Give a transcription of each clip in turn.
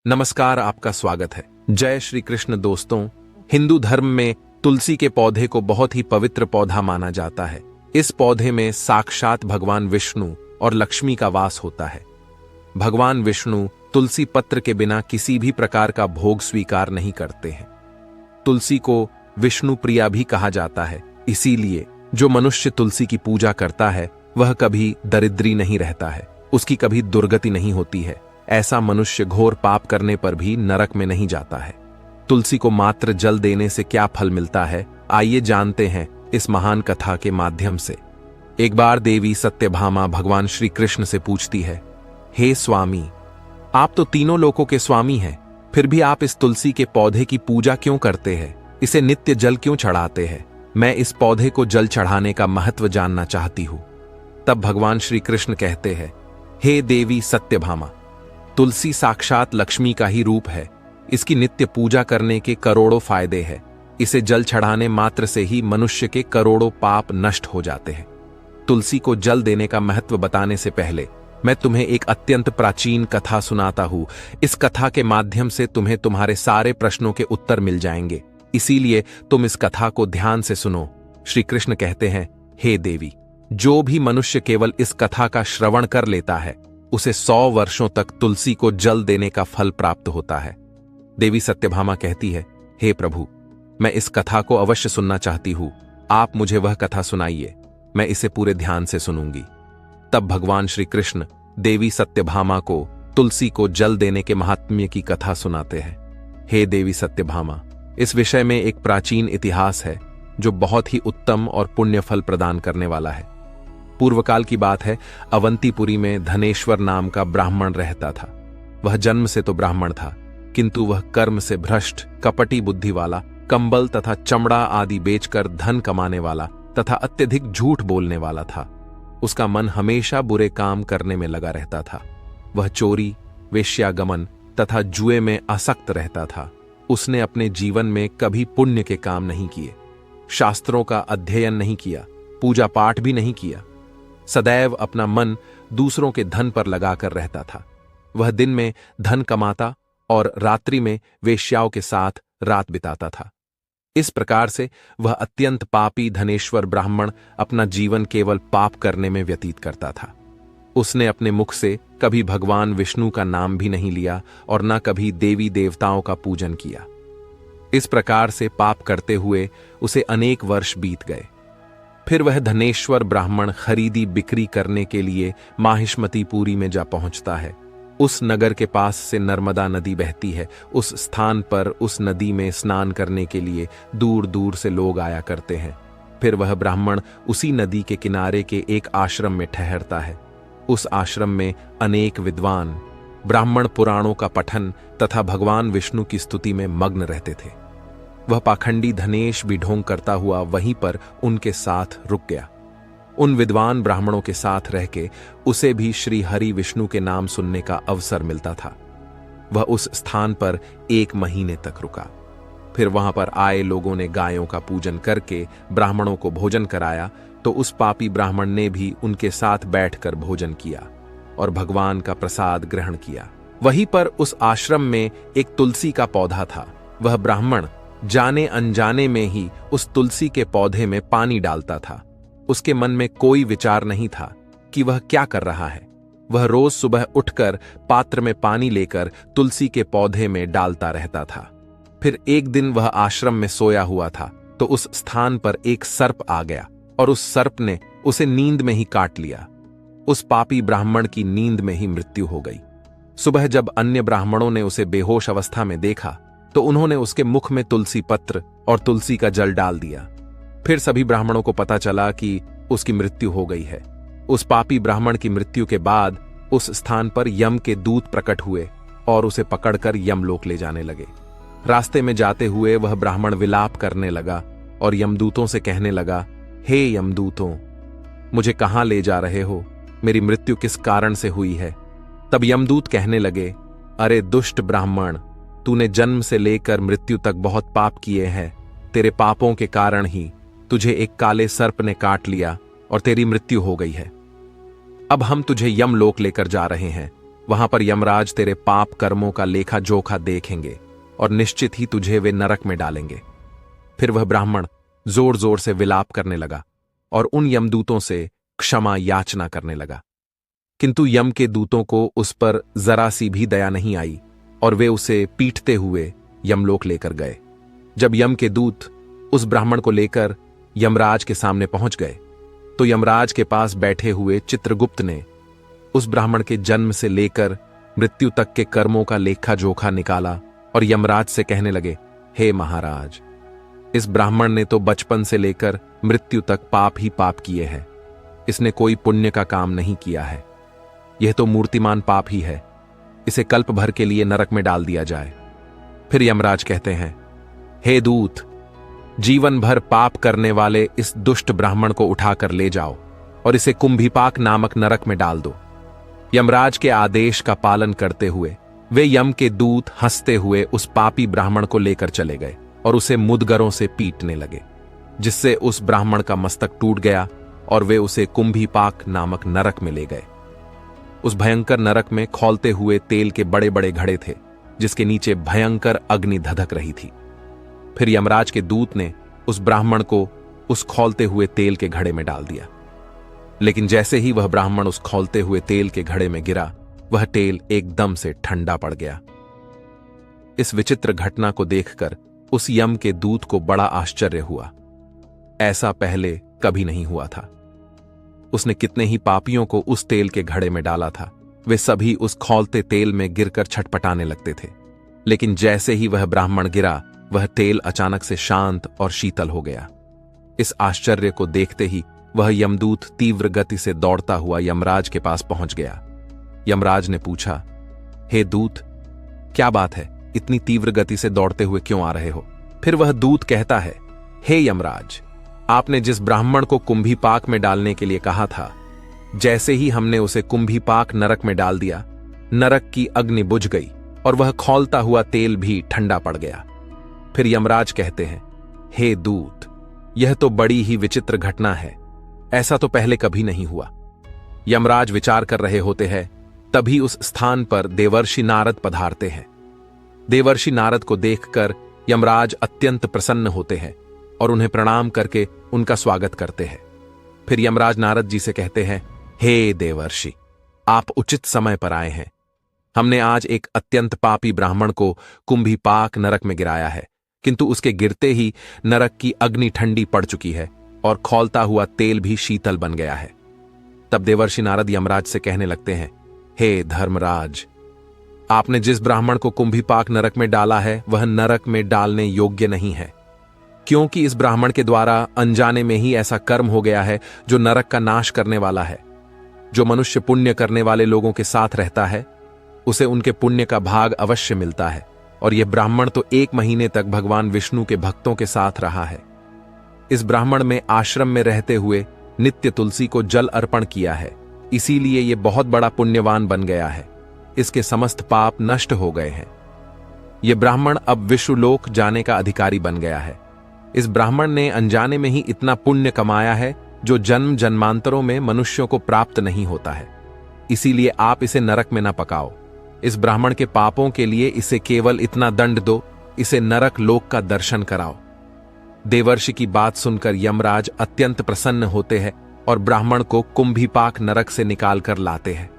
नमस्कार, आपका स्वागत है। जय श्री कृष्ण दोस्तों। हिंदू धर्म में तुलसी के पौधे को बहुत ही पवित्र पौधा माना जाता है। इस पौधे में साक्षात भगवान विष्णु और लक्ष्मी का वास होता है। भगवान विष्णु तुलसी पत्र के बिना किसी भी प्रकार का भोग स्वीकार नहीं करते हैं। तुलसी को विष्णु प्रिया भी कहा जाता है, इसीलिए जो मनुष्य तुलसी की पूजा करता है वह कभी दरिद्री नहीं रहता है, उसकी कभी दुर्गति नहीं होती है। ऐसा मनुष्य घोर पाप करने पर भी नरक में नहीं जाता है। तुलसी को मात्र जल देने से क्या फल मिलता है, आइए जानते हैं इस महान कथा के माध्यम से। एक बार देवी सत्यभामा भगवान श्री कृष्ण से पूछती है, हे स्वामी, आप तो तीनों लोकों के स्वामी हैं, फिर भी आप इस तुलसी के पौधे की पूजा क्यों करते हैं? इसे नित्य जल क्यों चढ़ाते हैं? मैं इस पौधे को जल चढ़ाने का महत्व जानना चाहती हूं। तब भगवान श्री कृष्ण कहते हैं, हे देवी सत्यभामा, तुलसी साक्षात लक्ष्मी का ही रूप है। इसकी नित्य पूजा करने के करोड़ों फायदे हैं। इसे जल चढ़ाने मात्र से ही मनुष्य के करोड़ों पाप नष्ट हो जाते हैं। तुलसी को जल देने का महत्व बताने से पहले मैं तुम्हें एक अत्यंत प्राचीन कथा सुनाता हूं। इस कथा के माध्यम से तुम्हें तुम्हारे सारे प्रश्नों के उत्तर मिल जाएंगे, इसीलिए तुम इस कथा को ध्यान से सुनो। श्री कृष्ण कहते हैं, हे देवी, जो भी मनुष्य केवल इस कथा का श्रवण कर लेता है उसे 100 वर्षों तक तुलसी को जल देने का फल प्राप्त होता है। देवी सत्यभामा कहती है, हे प्रभु, मैं इस कथा को अवश्य सुनना चाहती हूं। आप मुझे वह कथा सुनाइए, मैं इसे पूरे ध्यान से सुनूंगी। तब भगवान श्री कृष्ण देवी सत्यभामा को तुलसी को जल देने के महात्म्य की कथा सुनाते हैं। हे देवी सत्यभामा, इस विषय में एक प्राचीन इतिहास है जो बहुत ही उत्तम और पुण्य फल प्रदान करने वाला है। पूर्व काल की बात है। अवंतीपुरी में धनेश्वर नाम का ब्राह्मण रहता था। वह जन्म से तो ब्राह्मण था, किंतु वह कर्म से भ्रष्ट, कपटी बुद्धि वाला, कंबल तथा चमड़ा आदि बेचकर धन कमाने वाला तथा अत्यधिक झूठ बोलने वाला था। उसका मन हमेशा बुरे काम करने में लगा रहता था। वह चोरी, वेश्यागमन तथा जुए में आसक्त रहता था। उसने अपने जीवन में कभी पुण्य के काम नहीं किए, शास्त्रों का अध्ययन नहीं किया, पूजा पाठ भी नहीं किया। सदैव अपना मन दूसरों के धन पर लगाकर रहता था। वह दिन में धन कमाता और रात्रि में वेश्याओं के साथ रात बिताता था। इस प्रकार से वह अत्यंत पापी धनेश्वर ब्राह्मण अपना जीवन केवल पाप करने में व्यतीत करता था। उसने अपने मुख से कभी भगवान विष्णु का नाम भी नहीं लिया और न कभी देवी देवताओं का पूजन किया। इस प्रकार से पाप करते हुए उसे अनेक वर्ष बीत गए। फिर वह धनेश्वर ब्राह्मण खरीदी बिक्री करने के लिए माहिष्मतीपुरी में जा पहुंचता है। उस नगर के पास से नर्मदा नदी बहती है। उस स्थान पर उस नदी में स्नान करने के लिए दूर दूर से लोग आया करते हैं। फिर वह ब्राह्मण उसी नदी के किनारे के एक आश्रम में ठहरता है। उस आश्रम में अनेक विद्वान ब्राह्मण पुराणों का पठन तथा भगवान विष्णु की स्तुति में मग्न रहते थे। वह पाखंडी धनेश भी ढोंग करता हुआ वहीं पर उनके साथ रुक गया। उन विद्वान ब्राह्मणों के साथ रह के उसे भी श्री हरि विष्णु के नाम सुनने का अवसर मिलता था। वह उस स्थान पर 1 महीने तक रुका। फिर वहां पर आए लोगों ने गायों का पूजन करके ब्राह्मणों को भोजन कराया, तो उस पापी ब्राह्मण ने भी उनके साथ बैठकर भोजन किया और भगवान का प्रसाद ग्रहण किया। वहीं पर उस आश्रम में एक तुलसी का पौधा था। वह ब्राह्मण जाने अनजाने में ही उस तुलसी के पौधे में पानी डालता था। उसके मन में कोई विचार नहीं था कि वह क्या कर रहा है। वह रोज सुबह उठकर पात्र में पानी लेकर तुलसी के पौधे में डालता रहता था। फिर एक दिन वह आश्रम में सोया हुआ था, तो उस स्थान पर एक सर्प आ गया और उस सर्प ने उसे नींद में ही काट लिया। उस पापी ब्राह्मण की नींद में ही मृत्यु हो गई। सुबह जब अन्य ब्राह्मणों ने उसे बेहोश अवस्था में देखा तो उन्होंने उसके मुख में तुलसी पत्र और तुलसी का जल डाल दिया। फिर सभी ब्राह्मणों को पता चला कि उसकी मृत्यु हो गई है। उस पापी ब्राह्मण की मृत्यु के बाद उस स्थान पर यम के दूत प्रकट हुए और उसे पकड़कर यमलोक ले जाने लगे। रास्ते में जाते हुए वह ब्राह्मण विलाप करने लगा और यमदूतों से कहने लगा, हे यमदूतों, मुझे कहां ले जा रहे हो? मेरी मृत्यु किस कारण से हुई है? तब यमदूत कहने लगे, अरे दुष्ट ब्राह्मण, तूने जन्म से लेकर मृत्यु तक बहुत पाप किए हैं। तेरे पापों के कारण ही तुझे एक काले सर्प ने काट लिया और तेरी मृत्यु हो गई है। अब हम तुझे यमलोक लेकर जा रहे हैं। वहां पर यमराज तेरे पाप कर्मों का लेखा जोखा देखेंगे और निश्चित ही तुझे वे नरक में डालेंगे। फिर वह ब्राह्मण जोर जोर से विलाप करने लगा और उन यमदूतों से क्षमा याचना करने लगा, किंतु यम के दूतों को उस पर जरा सी भी दया नहीं आई और वे उसे पीटते हुए यमलोक लेकर गए। जब यम के दूत उस ब्राह्मण को लेकर यमराज के सामने पहुंच गए तो यमराज के पास बैठे हुए चित्रगुप्त ने उस ब्राह्मण के जन्म से लेकर मृत्यु तक के कर्मों का लेखा जोखा निकाला और यमराज से कहने लगे, हे महाराज, इस ब्राह्मण ने तो बचपन से लेकर मृत्यु तक पाप ही पाप किए हैं। इसने कोई पुण्य का काम नहीं किया है। यह तो मूर्तिमान पाप ही है। इसे कल्प भर के लिए नरक में डाल दिया जाए। फिर यमराज कहते हैं, हे दूत, जीवन भर पाप करने वाले इस दुष्ट ब्राह्मण को उठाकर ले जाओ और इसे कुंभीपाक नामक नरक में डाल दो। यमराज के आदेश का पालन करते हुए वे यम के दूत हंसते हुए उस पापी ब्राह्मण को लेकर चले गए और उसे मुदगरों से पीटने लगे, जिससे उस ब्राह्मण का मस्तक टूट गया और वे उसे कुंभीपाक नामक नरक में ले गए। उस भयंकर नरक में खौलते हुए तेल के बड़े बड़े घड़े थे, जिसके नीचे भयंकर अग्नि धधक रही थी। फिर यमराज के दूत ने उस ब्राह्मण को उस खौलते हुए तेल के घड़े में डाल दिया, लेकिन जैसे ही वह ब्राह्मण उस खौलते हुए तेल के घड़े में गिरा, वह तेल एकदम से ठंडा पड़ गया। इस विचित्र घटना को देखकर उस यम के दूत को बड़ा आश्चर्य हुआ। ऐसा पहले कभी नहीं हुआ था। उसने कितने ही पापियों को उस तेल के घड़े में डाला था, वे सभी उस खौलते तेल में गिरकर छटपटाने लगते थे, लेकिन जैसे ही वह ब्राह्मण गिरा, वह तेल अचानक से शांत और शीतल हो गया। इस आश्चर्य को देखते ही वह यमदूत तीव्र गति से दौड़ता हुआ यमराज के पास पहुंच गया। यमराज ने पूछा, हे दूत, क्या बात है, इतनी तीव्र गति से दौड़ते हुए क्यों आ रहे हो? फिर वह दूत कहता है, हे यमराज, आपने जिस ब्राह्मण को कुंभीपाक में डालने के लिए कहा था, जैसे ही हमने उसे कुंभीपाक नरक में डाल दिया, नरक की अग्नि बुझ गई और वह खौलता हुआ तेल भी ठंडा पड़ गया। फिर यमराज कहते हैं, हे दूत, यह तो बड़ी ही विचित्र घटना है। ऐसा तो पहले कभी नहीं हुआ। यमराज विचार कर रहे होते हैं, तभी उस स्थान पर देवर्षि नारद पधारते हैं। देवर्षि नारद को देखकर यमराज अत्यंत प्रसन्न होते हैं और उन्हें प्रणाम करके उनका स्वागत करते हैं। फिर यमराज नारद जी से कहते हैं, हे देवर्षि, आप उचित समय पर आए हैं। हमने आज एक अत्यंत पापी ब्राह्मण को कुंभीपाक नरक में गिराया है, किंतु उसके गिरते ही नरक की अग्नि ठंडी पड़ चुकी है और खौलता हुआ तेल भी शीतल बन गया है। तब देवर्षि नारद यमराज से कहने लगते हैं, हे धर्मराज, आपने जिस ब्राह्मण को कुंभीपाक नरक में डाला है, वह नरक में डालने योग्य नहीं है, क्योंकि इस ब्राह्मण के द्वारा अनजाने में ही ऐसा कर्म हो गया है जो नरक का नाश करने वाला है। जो मनुष्य पुण्य करने वाले लोगों के साथ रहता है, उसे उनके पुण्य का भाग अवश्य मिलता है, और यह ब्राह्मण तो 1 महीने तक भगवान विष्णु के भक्तों के साथ रहा है। इस ब्राह्मण में आश्रम में रहते हुए नित्य तुलसी को जल अर्पण किया है, इसीलिए यह बहुत बड़ा पुण्यवान बन गया है। इसके समस्त पाप नष्ट हो गए हैं। यह ब्राह्मण अब विश्वलोक जाने का अधिकारी बन गया है। इस ब्राह्मण ने अनजाने में ही इतना पुण्य कमाया है जो जन्म जन्मांतरों में मनुष्यों को प्राप्त नहीं होता है। इसीलिए आप इसे नरक में न पकाओ। इस ब्राह्मण के पापों के लिए इसे केवल इतना दंड दो, इसे नरक लोक का दर्शन कराओ। देवर्षि की बात सुनकर यमराज अत्यंत प्रसन्न होते हैं और ब्राह्मण को कुंभीपाक नरक से निकाल कर लाते हैं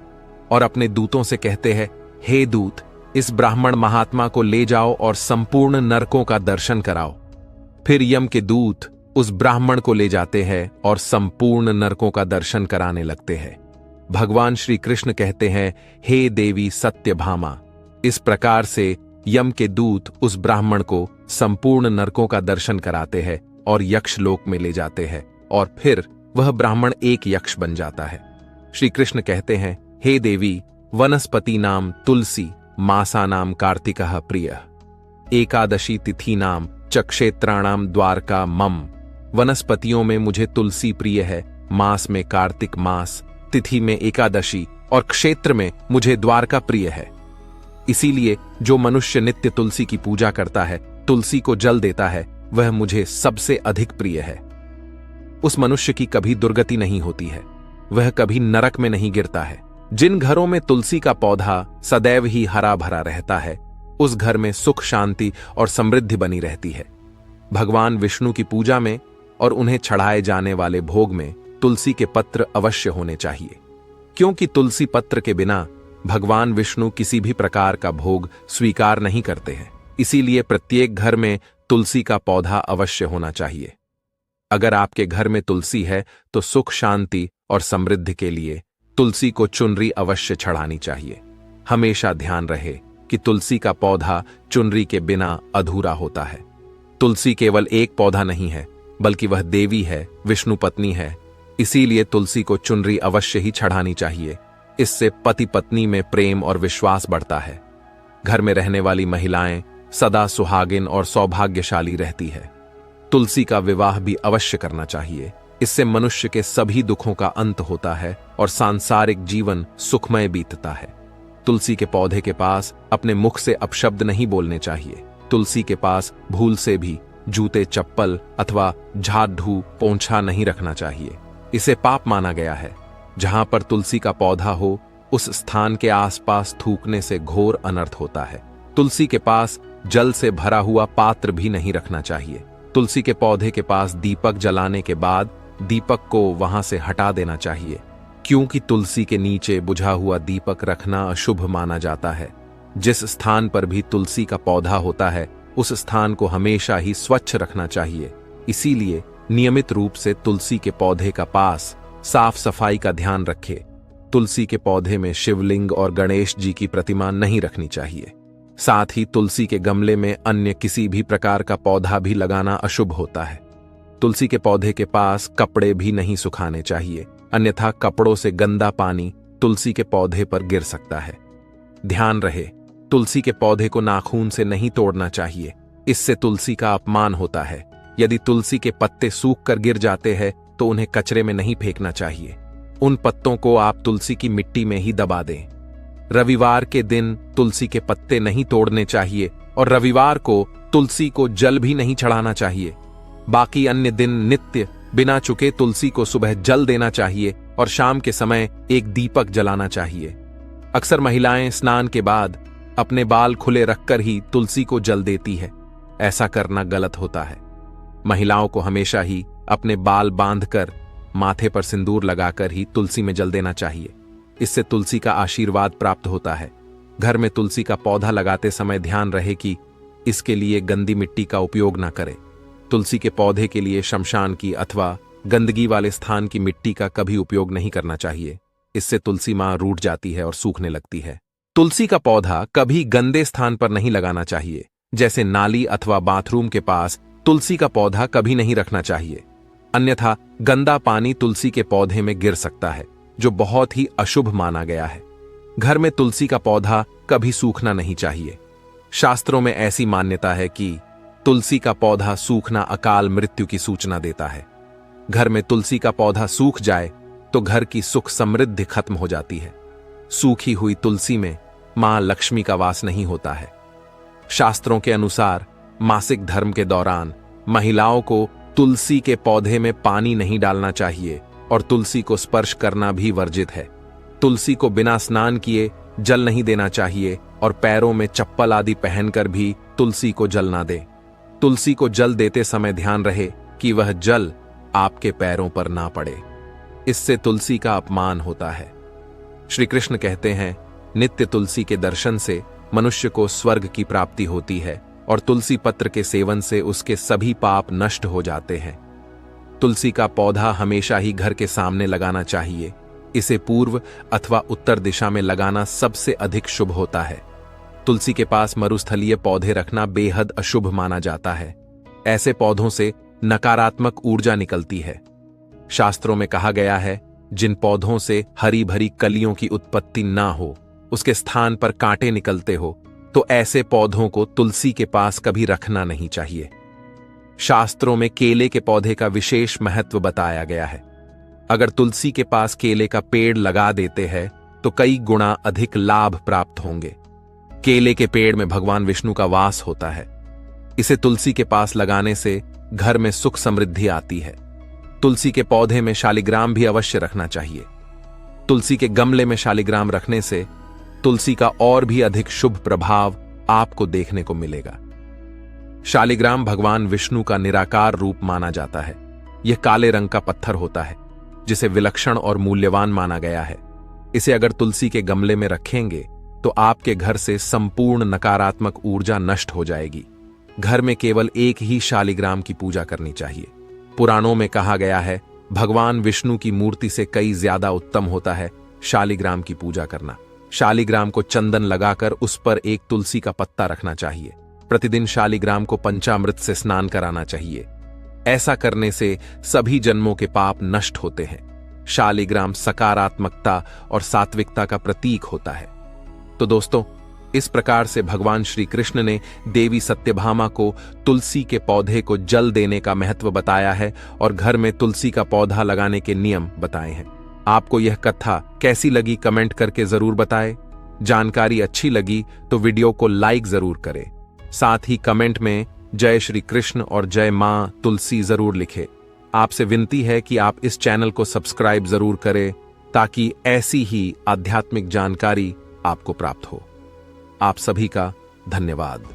और अपने दूतों से कहते हैं, हे दूत, इस ब्राह्मण महात्मा को ले जाओ और संपूर्ण नरकों का दर्शन कराओ। फिर यम के दूत उस ब्राह्मण को ले जाते हैं और संपूर्ण नरकों का दर्शन कराने लगते हैं। भगवान श्री कृष्ण कहते हैं, हे देवी सत्यभामा, इस प्रकार से यम के दूत उस ब्राह्मण को संपूर्ण नरकों का दर्शन कराते हैं और यक्षलोक में ले जाते हैं, और फिर वह ब्राह्मण एक यक्ष बन जाता है। श्री कृष्ण कहते हैं, हे देवी, वनस्पति नाम तुलसी, मासा नाम कार्तिकः प्रिय, एकादशी तिथि नाम च क्षेत्राणाम द्वारका मम। वनस्पतियों में मुझे तुलसी प्रिय है, मास में कार्तिक मास, तिथि में एकादशी और क्षेत्र में मुझे द्वारका प्रिय है। इसीलिए जो मनुष्य नित्य तुलसी की पूजा करता है, तुलसी को जल देता है, वह मुझे सबसे अधिक प्रिय है। उस मनुष्य की कभी दुर्गति नहीं होती है, वह कभी नरक में नहीं गिरता है, जिन घरों में तुलसी का पौधा सदैव ही हरा भरा रहता है, उस घर में सुख, शांति और समृद्धि बनी रहती है। भगवान विष्णु की पूजा में और उन्हें चढ़ाए जाने वाले भोग में तुलसी के पत्र अवश्य होने चाहिए, क्योंकि तुलसी पत्र के बिना भगवान विष्णु किसी भी प्रकार का भोग स्वीकार नहीं करते हैं। इसीलिए प्रत्येक घर में तुलसी का पौधा अवश्य होना चाहिए। अगर आपके घर में तुलसी है तो सुख, शांति और समृद्धि के लिए तुलसी को चुनरी अवश्य चढ़ानी चाहिए। हमेशा ध्यान रहे कि तुलसी का पौधा चुनरी के बिना अधूरा होता है। तुलसी केवल एक पौधा नहीं है, बल्कि वह देवी है, विष्णु पत्नी है। इसीलिए तुलसी को चुनरी अवश्य ही चढ़ानी चाहिए। इससे पति पत्नी में प्रेम और विश्वास बढ़ता है। घर में रहने वाली महिलाएं सदा सुहागिन और सौभाग्यशाली रहती है। तुलसी का विवाह भी अवश्य करना चाहिए। इससे मनुष्य के सभी दुखों का अंत होता है और सांसारिक जीवन सुखमय बीतता है। तुलसी के पौधे के पास अपने मुख से अपशब्द नहीं बोलने चाहिए। तुलसी के पास भूल से भी जूते, चप्पल अथवा झाड़ू, पोंछा नहीं रखना चाहिए। इसे पाप माना गया है। जहां पर तुलसी का पौधा हो, उस स्थान के आसपास थूकने से घोर अनर्थ होता है। तुलसी के पास जल से भरा हुआ पात्र भी नहीं रखना चाहिए। तुलसी के पौधे के पास दीपक जलाने के बाद दीपक को वहां से हटा देना चाहिए, क्योंकि तुलसी के नीचे बुझा हुआ दीपक रखना अशुभ माना जाता है। जिस स्थान पर भी तुलसी का पौधा होता है, उस स्थान को हमेशा ही स्वच्छ रखना चाहिए। इसीलिए नियमित रूप से तुलसी के पौधे का पास साफ सफाई का ध्यान रखें। तुलसी के पौधे में शिवलिंग और गणेश जी की प्रतिमा नहीं रखनी चाहिए। साथ ही तुलसी के गमले में अन्य किसी भी प्रकार का पौधा भी लगाना अशुभ होता है। तुलसी के पौधे के पास कपड़े भी नहीं सुखाने चाहिए, अन्यथा कपड़ों से गंदा पानी तुलसी के पौधे पर गिर सकता है। ध्यान रहे, तुलसी के पौधे को नाखून से नहीं तोड़ना चाहिए। इससे तुलसी का अपमान होता है। यदि तुलसी के पत्ते सूख कर गिर जाते हैं तो उन्हें कचरे में नहीं फेंकना चाहिए। उन पत्तों को आप तुलसी की मिट्टी में ही दबा दें। रविवार के दिन तुलसी के पत्ते नहीं तोड़ने चाहिए और रविवार को तुलसी को जल भी नहीं चढ़ाना चाहिए। बाकी अन्य दिन नित्य बिना चुके तुलसी को सुबह जल देना चाहिए और शाम के समय एक दीपक जलाना चाहिए। अक्सर महिलाएं स्नान के बाद अपने बाल खुले रखकर ही तुलसी को जल देती है। ऐसा करना गलत होता है। महिलाओं को हमेशा ही अपने बाल बांधकर माथे पर सिंदूर लगाकर ही तुलसी में जल देना चाहिए। इससे तुलसी का आशीर्वाद प्राप्त होता है। घर में तुलसी का पौधा लगाते समय ध्यान रहे कि इसके लिए गंदी मिट्टी का उपयोग न करें। तुलसी के पौधे के लिए शमशान की अथवा गंदगी वाले स्थान की मिट्टी का कभी उपयोग नहीं करना चाहिए। इससे तुलसी मां रूठ जाती है और सूखने लगती है। तुलसी का पौधा कभी गंदे स्थान पर नहीं लगाना चाहिए, जैसे नाली अथवा बाथरूम के पास तुलसी का पौधा कभी नहीं रखना चाहिए, अन्यथा गंदा पानी तुलसी के पौधे में गिर सकता है, जो बहुत ही अशुभ माना गया है। घर में तुलसी का पौधा कभी सूखना नहीं चाहिए। शास्त्रों में ऐसी मान्यता है कि तुलसी का पौधा सूखना अकाल मृत्यु की सूचना देता है। घर में तुलसी का पौधा सूख जाए तो घर की सुख समृद्धि खत्म हो जाती है। सूखी हुई तुलसी में मां लक्ष्मी का वास नहीं होता है। शास्त्रों के अनुसार मासिक धर्म के दौरान महिलाओं को तुलसी के पौधे में पानी नहीं डालना चाहिए और तुलसी को स्पर्श करना भी वर्जित है। तुलसी को बिना स्नान किए जल नहीं देना चाहिए और पैरों में चप्पल आदि पहनकर भी तुलसी को जल ना दें। तुलसी को जल देते समय ध्यान रहे कि वह जल आपके पैरों पर ना पड़े। इससे तुलसी का अपमान होता है। श्री कृष्ण कहते हैं, नित्य तुलसी के दर्शन से मनुष्य को स्वर्ग की प्राप्ति होती है और तुलसी पत्र के सेवन से उसके सभी पाप नष्ट हो जाते हैं। तुलसी का पौधा हमेशा ही घर के सामने लगाना चाहिए। इसे पूर्व अथवा उत्तर दिशा में लगाना सबसे अधिक शुभ होता है। तुलसी के पास मरुस्थलीय पौधे रखना बेहद अशुभ माना जाता है। ऐसे पौधों से नकारात्मक ऊर्जा निकलती है। शास्त्रों में कहा गया है, जिन पौधों से हरी भरी कलियों की उत्पत्ति ना हो, उसके स्थान पर कांटे निकलते हो, तो ऐसे पौधों को तुलसी के पास कभी रखना नहीं चाहिए। शास्त्रों में केले के पौधे का विशेष महत्व बताया गया है। अगर तुलसी के पास केले का पेड़ लगा देते हैं तो कई गुना अधिक लाभ प्राप्त होंगे। केले के पेड़ में भगवान विष्णु का वास होता है। इसे तुलसी के पास लगाने से घर में सुख समृद्धि आती है। तुलसी के पौधे में शालिग्राम भी अवश्य रखना चाहिए। तुलसी के गमले में शालिग्राम रखने से तुलसी का और भी अधिक शुभ प्रभाव आपको देखने को मिलेगा। शालिग्राम भगवान विष्णु का निराकार रूप माना जाता है। यह काले रंग का पत्थर होता है जिसे विलक्षण और मूल्यवान माना गया है। इसे अगर तुलसी के गमले में रखेंगे तो आपके घर से संपूर्ण नकारात्मक ऊर्जा नष्ट हो जाएगी। घर में केवल एक ही शालिग्राम की पूजा करनी चाहिए। पुराणों में कहा गया है, भगवान विष्णु की मूर्ति से कई ज्यादा उत्तम होता है शालिग्राम की पूजा करना। शालिग्राम को चंदन लगाकर उस पर एक तुलसी का पत्ता रखना चाहिए। प्रतिदिन शालिग्राम को पंचामृत से स्नान कराना चाहिए। ऐसा करने से सभी जन्मों के पाप नष्ट होते हैं। शालिग्राम सकारात्मकता और सात्विकता का प्रतीक होता है। तो दोस्तों, इस प्रकार से भगवान श्री कृष्ण ने देवी सत्यभामा को तुलसी के पौधे को जल देने का महत्व बताया है और घर में तुलसी का पौधा लगाने के नियम बताए हैं। आपको यह कथा कैसी लगी कमेंट करके जरूर बताएं। जानकारी अच्छी लगी तो वीडियो को लाइक जरूर करें। साथ ही कमेंट में जय श्री कृष्ण और जय मां तुलसी जरूर लिखें। आपसे विनती है कि आप इस चैनल को सब्सक्राइब जरूर करें ताकि ऐसी ही आध्यात्मिक जानकारी आपको प्राप्त हो। आप सभी का धन्यवाद।